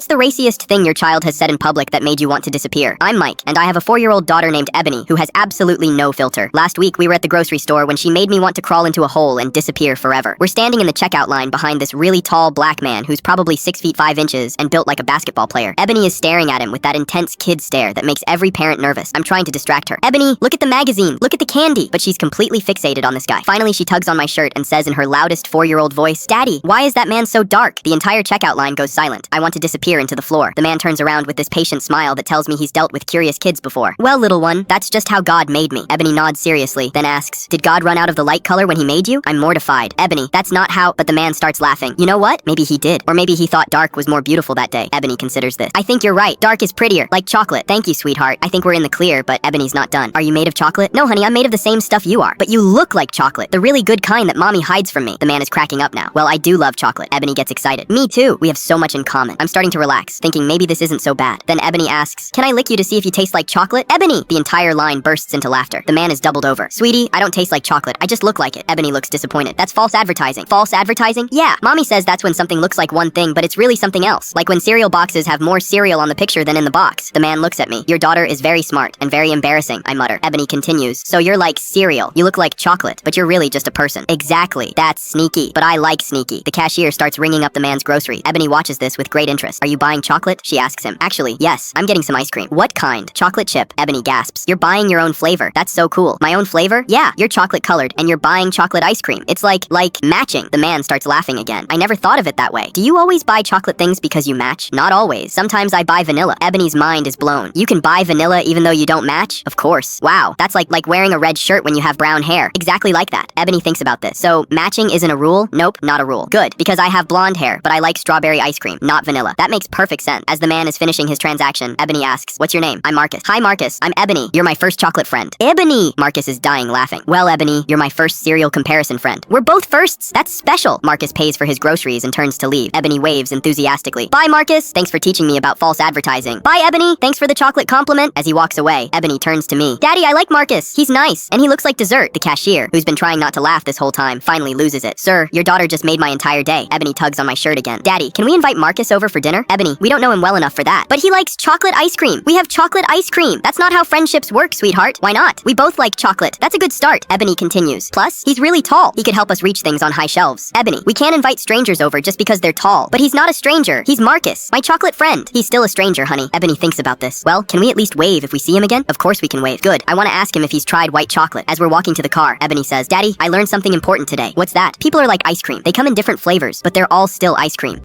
What's the raciest thing your child has said in public that made you want to disappear? I'm Mike, and I have a 4-year-old daughter named Ebony who has absolutely no filter. Last week, we were at the grocery store when she made me want to crawl into a hole and disappear forever. We're standing in the checkout line behind this really tall black man who's probably 6 feet 5 inches and built like a basketball player. Ebony is staring at him with that intense kid stare that makes every parent nervous. I'm trying to distract her. Ebony, look at the magazine, look at the candy. But she's completely fixated on this guy. Finally, she tugs on my shirt and says in her loudest 4-year-old voice, "Daddy, why is that man so dark?" The entire checkout line goes silent. I want to disappear into the floor. The man turns around with this patient smile that tells me he's dealt with curious kids before. "Well, little one, that's just how God made me." Ebony nods seriously, then asks, "Did God run out of the light color when he made you?" I'm mortified. "Ebony, that's not how—" But the man starts laughing. "You know what? Maybe he did. Or maybe he thought dark was more beautiful that day." Ebony considers this. "I think you're right. Dark is prettier. Like chocolate." "Thank you, sweetheart. I think we're in the clear," but Ebony's not done. "Are you made of chocolate?" "No, honey, I'm made of the same stuff you are." "But you look like chocolate. The really good kind that mommy hides from me." The man is cracking up now. "Well, I do love chocolate." Ebony gets excited. "Me too. We have so much in common." I'm starting to relax, thinking maybe this isn't so bad. Then Ebony asks, "Can I lick you to see if you taste like chocolate?" "Ebony!" The entire line bursts into laughter. The man is doubled over. "Sweetie, I don't taste like chocolate. I just look like it." Ebony looks disappointed. "That's false advertising." "False advertising?" "Yeah. Mommy says that's when something looks like one thing, but it's really something else. Like when cereal boxes have more cereal on the picture than in the box." The man looks at me. "Your daughter is very smart and very embarrassing," I mutter. Ebony continues, "So you're like cereal. You look like chocolate, but you're really just a person." "Exactly. That's sneaky. But I like sneaky." The cashier starts ringing up the man's grocery. Ebony watches this with great interest. "Are you buying chocolate?" she asks him. "Actually, yes. I'm getting some ice cream." "What kind?" "Chocolate chip." Ebony gasps. "You're buying your own flavor. That's so cool." "My own flavor?" "Yeah. You're chocolate colored, and you're buying chocolate ice cream. It's like matching." The man starts laughing again. "I never thought of it that way. Do you always buy chocolate things because you match?" "Not always. Sometimes I buy vanilla." Ebony's mind is blown. "You can buy vanilla even though you don't match?" "Of course." "Wow. That's like wearing a red shirt when you have brown hair." "Exactly like that." Ebony thinks about this. "So matching isn't a rule?" "Nope, not a rule." "Good, because I have blonde hair, but I like strawberry ice cream, not vanilla." That makes perfect sense. As the man is finishing his transaction, Ebony asks, "What's your name?" "I'm Marcus." "Hi, Marcus. I'm Ebony. You're my first chocolate friend." "Ebony!" Marcus is dying laughing. "Well, Ebony, you're my first cereal comparison friend." "We're both firsts. That's special." Marcus pays for his groceries and turns to leave. Ebony waves enthusiastically. "Bye, Marcus. Thanks for teaching me about false advertising." "Bye, Ebony. Thanks for the chocolate compliment." As he walks away, Ebony turns to me. "Daddy, I like Marcus. He's nice, and he looks like dessert." The cashier, who's been trying not to laugh this whole time, finally loses it. "Sir, your daughter just made my entire day." Ebony tugs on my shirt again. "Daddy, can we invite Marcus over for dinner?" "Ebony, we don't know him well enough for that." "But he likes chocolate ice cream. We have chocolate ice cream." "That's not how friendships work, sweetheart." "Why not? We both like chocolate." "That's a good start." Ebony continues. "Plus, he's really tall. He could help us reach things on high shelves." "Ebony, we can't invite strangers over just because they're tall." "But he's not a stranger. He's Marcus, my chocolate friend." "He's still a stranger, honey." Ebony thinks about this. "Well, can we at least wave if we see him again?" "Of course we can wave." "Good. I want to ask him if he's tried white chocolate." As we're walking to the car, Ebony says, "Daddy, I learned something important today." "What's that?" "People are like ice cream. They come in different flavors, but they're all still ice cream."